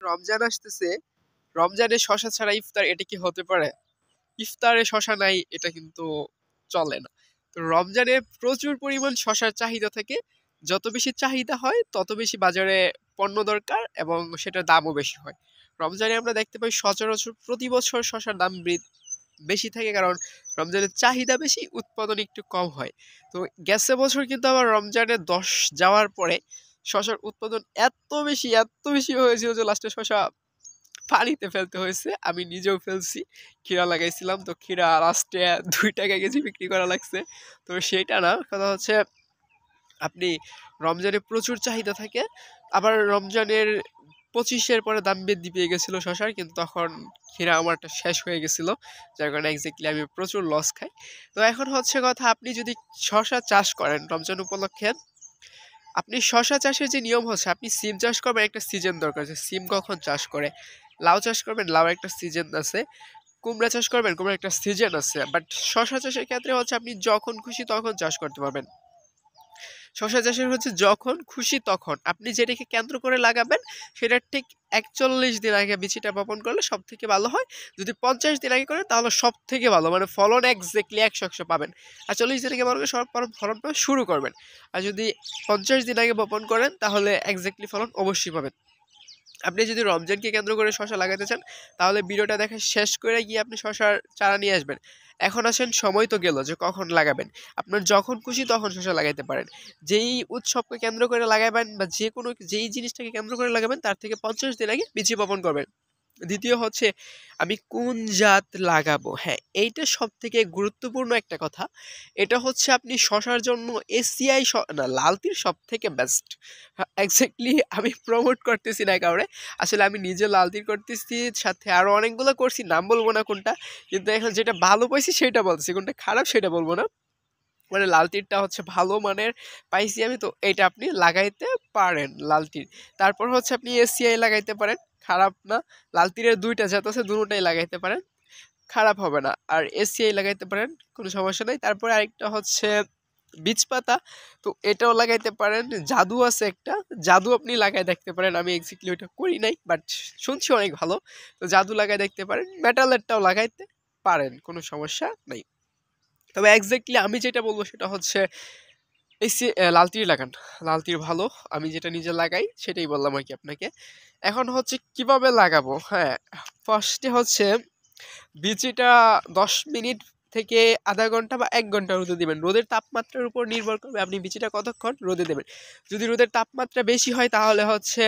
রমজান আসতেছে, রমজানে শশা ছাড়া ইফতার এটা কি হতে পারে? ইফতারে শশা নাই এটা কিন্তু চলে না। তো রমজানে প্রচুর পরিমাণ শশার চাহিদা থাকে। যত বেশি চাহিদা হয় তত বেশি বাজারে পণ্য দরকার এবং সেটার দামও বেশি হয়। রমজানে আমরা দেখতে পাই সচরাচর প্রতি বছর শশার দাম বেশি থাকে, কারণ রমজানের চাহিদা বেশি, উৎপাদন একটু কম হয়। তো গেছে বছর কিন্তু আবার রমজানের 10 যাওয়ার পরে শশার উৎপাদন এত বেশি হয়েছিল যে লাস্টে শশা পানিতে ফেলতে হয়েছে। আমি নিজেও ফেলছি। ক্ষীরা লাগাইছিলাম, তো ক্ষীরা লাস্টে 2 টাকা কেজি বিক্রি করা লাগছে। তো সেইটা না, কথা হচ্ছে আপনি রমজানে প্রচুর চাহিদা থাকে। আবার রমজানের 25-এর পরে দাম বৃদ্ধি পেয়ে গেছিল শশার, কিন্তু তখন ক্ষীরা আমারটা শেষ হয়ে গেছিল, যার কারণে এক্স্যাক্টলি আমি প্রচুর লস খাই। তো এখন হচ্ছে কথা, আপনি যদি শশা চাষ করেন রমজান উপলক্ষে, আপনি শশা চাষের যে নিয়ম হচ্ছে, আপনি সিম চাষ করবেন, একটা সিজন দরকার যে সিম কখন চাষ করে। লাউ চাষ করবেন, লাউ একটা সিজন আছে। কুমড়া চাষ করবেন, কুমড়া একটা সিজন আছে। বাট শশা চাষের ক্ষেত্রে হচ্ছে আপনি যখন খুশি তখন চাষ করতে পারবেন। শশা চাষের হচ্ছে যখন খুশি তখন আপনি যেটাকে কেন্দ্র করে লাগাবেন, সেটা ঠিক 41 দিন আগে বিচিটা বপন করলে সব থেকে ভালো হয়। যদি 50 দিন আগে করেন তাহলে সব থেকে ভালো, মানে ফলন এক্স্যাক্টলি 100 পাবেন। আর 40 দিন আগে বপন সব ফলন পাওয়া শুরু করবেন। আর যদি 50 দিন আগে বপন করেন তাহলে এক্স্যাক্টলি ফলন অবশ্যই পাবেন। আপনি যদি রমজানকে কেন্দ্র করে শশা লাগাতে চান, তাহলে ভিডিওটা দেখা শেষ করে গিয়ে আপনি শশার চারা নিয়ে আসবেন। এখন আসেন, সময় তো গেল যে কখন লাগাবেন। আপনার যখন খুশি তখন শশা লাগাইতে পারেন। যেই উৎসবকে কেন্দ্র করে লাগাবেন বা যেই জিনিসটাকে কেন্দ্র করে লাগাবেন, তার থেকে 50 দিন আগে বীজ বপন করবেন। দ্বিতীয় হচ্ছে, আমি কোন জাত লাগাবো। হ্যাঁ, এইটা সব থেকে গুরুত্বপূর্ণ একটা কথা। এটা হচ্ছে আপনি শশার জন্য এসিআই না, লালতির সব থেকে বেস্ট। এক্স্যাক্টলি আমি প্রমোট করতেছি না কাউরে, আসলে আমি নিজে লালতির করতেছি, সাথে আরো অনেকগুলো করছি, নাম বলবো না কোনটা। কিন্তু এখন যেটা ভালো পাইছি সেটা বলতেছি, কোনটা খারাপ সেটা বলবো না। মানে লাল তীরটা হচ্ছে ভালো মানের পাইছি আমি, তো এটা আপনি লাগাইতে পারেন লাল তীর। তারপর হচ্ছে আপনি এসিআই লাগাইতে পারেন, খারাপ না। লাল তীরের 2টা জাত আছে, দুটোটাই লাগাইতে পারেন, খারাপ হবে না। আর এসিআই লাগাইতে পারেন, কোনো সমস্যা নাই। তারপরে আরেকটা হচ্ছে বীজ পাতা, তো এটাও লাগাইতে পারেন। জাদু আছে একটা, জাদু আপনি লাগাই দেখতে পারেন। আমি এক্স্যাক্টলি ওইটা করি নাই, বাট শুনছি অনেক ভালো। তো জাদু লাগাই দেখতে পারেন, মেটালেরটাও লাগাইতে পারেন, কোনো সমস্যা নাই। তবে এক্স্যাক্টলি আমি যেটা বলবো সেটা হচ্ছে এই লাল তীর লাগান, লাল তীর ভালো। আমি যেটা নিজে লাগাই সেটাই বললাম আর কি আপনাকে। এখন হচ্ছে কিভাবে লাগাবো। হ্যাঁ, ফার্স্টে হচ্ছে বিচিটা 10 মিনিট থেকে আধা ঘন্টা বা 1 ঘন্টা রোদে দিবেন। রোদের তাপমাত্রার উপর নির্ভর করবে আপনি বিচিটা কতক্ষণ রোদে দেবেন। যদি রোদের তাপমাত্রা বেশি হয় তাহলে হচ্ছে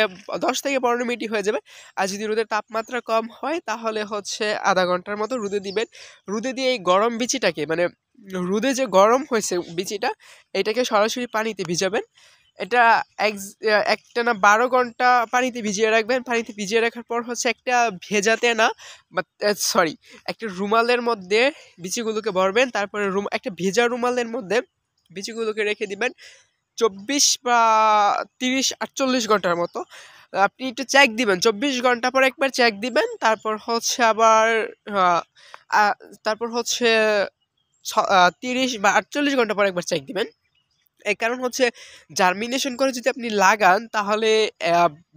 10 থেকে 15 মিনিটই হয়ে যাবে। আর যদি রোদের তাপমাত্রা কম হয় তাহলে হচ্ছে আধা ঘন্টার মতো রোদে দিবেন। রোদে দিয়ে এই গরম বিচিটাকে, মানে রোদে যে গরম হয়েছে বিচিটা, এটাকে সরাসরি পানিতে ভিজাবেন। এটা একটানা 12 ঘন্টা পানিতে ভিজিয়ে রাখবেন। পানিতে ভিজিয়ে রাখার পর হচ্ছে একটা ভেজাতে না, সরি, একটা রুমালের মধ্যে বিচিগুলোকে ভরবেন। তারপরে একটা ভেজা রুমালের মধ্যে বিচিগুলোকে রেখে দিবেন 24 বা 30-48 ঘন্টার মতো। আপনি একটু চেক দিবেন, 24 ঘন্টা পর একবার চেক দিবেন। তারপর হচ্ছে আবার আহ, আহ, তারপর হচ্ছে 30 বা 48 ঘন্টা পর একবার চেক দিবেন। এই কারণ হচ্ছে জার্মিনেশন করে যদি আপনি লাগান তাহলে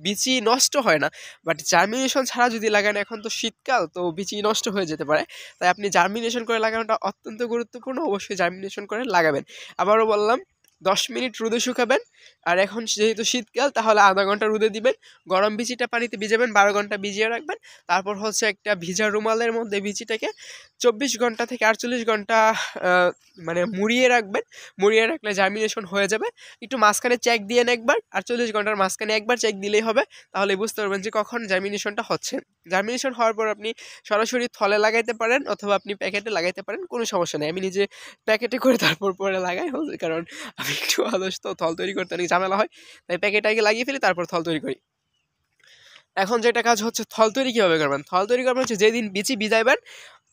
বিচি নষ্ট হয় না। বাট জার্মিনেশন ছাড়া যদি লাগান, এখন তো শীতকাল, তো বিচি নষ্ট হয়ে যেতে পারে। তাই আপনি জার্মিনেশন করে লাগানোটা অত্যন্ত গুরুত্বপূর্ণ, অবশ্যই জার্মিনেশন করে লাগাবেন। আবারও বললাম, 10 মিনিট রোদে শুকাবেন। আর এখন যেহেতু শীতকাল, তাহলে আধা ঘন্টা রোদে দিবেন। গরম বিচিটা পানিতে ভিজাবেন, 12 ঘন্টা ভিজিয়ে রাখবেন। তারপর হচ্ছে একটা ভিজা রুমালের মধ্যে বিচিটাকে 24 ঘন্টা থেকে 48 ঘন্টা মানে মুড়িয়ে রাখবেন। মুড়িয়ে রাখলে জার্মিনেশন হয়ে যাবে। একটু মাঝখানে চেক দিয়ে একবার, 48 ঘন্টার মাঝখানে একবার চেক দিলেই হবে। তাহলে বুঝতে পারবেন যে কখন জার্মিনেশনটা হচ্ছে। জার্মিনেশন হওয়ার পর আপনি সরাসরি থলে লাগাইতে পারেন অথবা আপনি প্যাকেটে লাগাইতে পারেন, কোনো সমস্যা নেই। আমি নিজে প্যাকেটে করে তারপর পরে লাগাই, কারণ আমি একটু অলস, তো থল তৈরি করতে অনেক ঝামেলা হয়। তাই প্যাকেটে আগে লাগিয়ে ফেলি, তারপর থল তৈরি করি। এখন যেটা কাজ হচ্ছে, থল তৈরি কীভাবে করবেন। থল তৈরি করবেন হচ্ছে, যেদিন বিচি ভিজাইবেন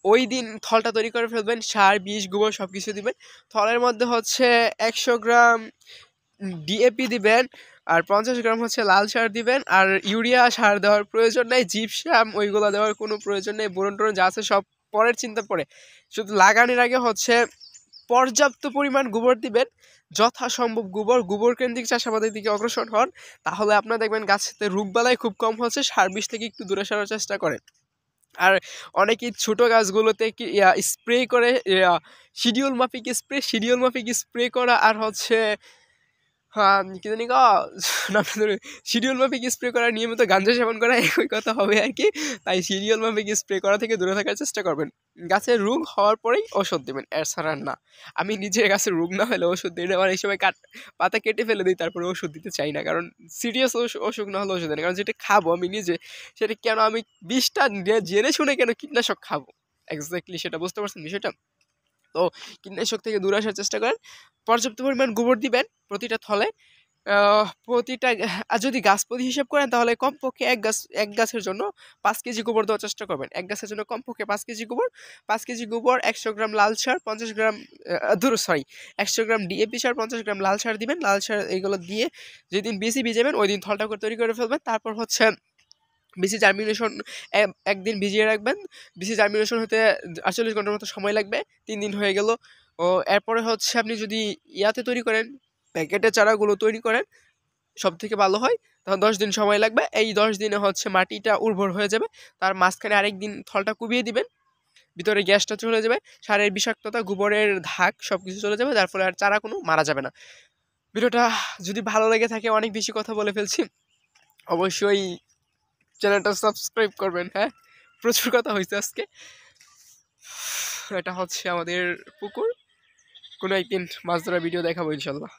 ওই দিন থলটা তৈরি করে ফেলবেন। সার, বিষ, গোবর সব কিছু দিবেন। থলের মধ্যে হচ্ছে 100 গ্রাম ডিএপি দিবেন, আর 50 গ্রাম হচ্ছে লাল সার দিবেন। আর ইউরিয়া সার দেওয়ার প্রয়োজন নেই, জিপসাম ওইগুলো দেওয়ার কোনো প্রয়োজন নেই। বোরন টোরন যা আছে সব পরের চিন্তা পড়ে, শুধু লাগানোর আগে হচ্ছে পর্যাপ্ত পরিমাণ গোবর দিবেন। যথাসম্ভব গোবর কেন্দ্রিক চাষাবাদের দিকে অগ্রসর হন, তাহলে আপনারা দেখবেন গাছেতে রোগবালাই খুব কম হচ্ছে। সার বিষ থেকে একটু দূরে সরার চেষ্টা করেন। আর অনেকেই ছোট গাছগুলোতে স্প্রে করে, শিডিউল মাফিক স্প্রে করা, আর হচ্ছে হ্যাঁ কি জানি শিডিউল মাফিক স্প্রে করা, নিয়মিত গাঞ্জা সেবন করা, একই কথা হবে আর কি। তাই শিডিউল মাফিক স্প্রে করা থেকে দূরে থাকার চেষ্টা করবেন। গাছের রোগ হওয়ার পরেই ওষুধ দেবেন, এছাড়া না। আমি নিজের গাছের রোগ না হলে ওষুধ দিই না, আবার এই সময় পাতা কেটে ফেলে দিই, তারপরে ওষুধ দিতে চাই না, কারণ সিরিয়াস অসুখ না হলে ওষুধ দেয় না। কারণ যেটা খাবো আমি নিজে, সেটা কেন আমি বিষটা জেনে শুনে কেন কীটনাশক খাবো? এক্স্যাক্টলি সেটা বুঝতে পারছেন বিষয়টা? তো কীটনাশক থেকে দূরে আসার চেষ্টা করেন। পর্যাপ্ত পরিমাণ গোবর দিবেন প্রতিটা থলে। প্রতিটা আর যদি গাছ প্রতি হিসাব করেন, তাহলে কমপক্ষে এক গাছের জন্য 5 কেজি গোবর দেওয়ার চেষ্টা করবেন। এক গাছের জন্য কমপক্ষে 5 কেজি গোবর। 5 কেজি গোবর, 100 গ্রাম লাল সার, 50 গ্রাম 100 গ্রাম ডিএপি সার, 50 গ্রাম লাল সার দিবেন। লাল সার এগুলো দিয়ে যেদিন বীজ ভিজাবেন ওই দিন থলটা তৈরি করে ফেলবেন। তারপর হচ্ছে বিসি জার্মিনেশন একদিন ভিজিয়ে রাখবেন। বিসি জার্মিনেশন হতে 48 ঘন্টার মতো সময় লাগবে। 3 দিন হয়ে গেল। এরপরে হচ্ছে আপনি যদি ইয়াতে তৈরি করেন, প্যাকেটে চারাগুলো তৈরি করেন, সব থেকে ভালো হয়। তখন 10 দিন সময় লাগবে। এই 10 দিনে হচ্ছে মাটিটা উর্বর হয়ে যাবে। তার মাঝখানে আরেকদিন থলটা কুবিয়ে দিবেন, ভিতরে গ্যাসটা চলে যাবে, সারের বিষাক্ততা, গোবরের ধাক সবকিছু চলে যাবে, যার ফলে আর চারা কোনো মারা যাবে না। ভিডিওটা যদি ভালো লেগে থাকে, অনেক বেশি কথা বলে ফেলছি, অবশ্যই চ্যানেলটা সাবস্ক্রাইব করবেন। হ্যাঁ, প্রচুর কথা হয়েছে আজকে। এটা হচ্ছে আমাদের পুকুর, কোনো একদিন মাছ ধরা ভিডিও দেখাবো ইনশাল্লাহ।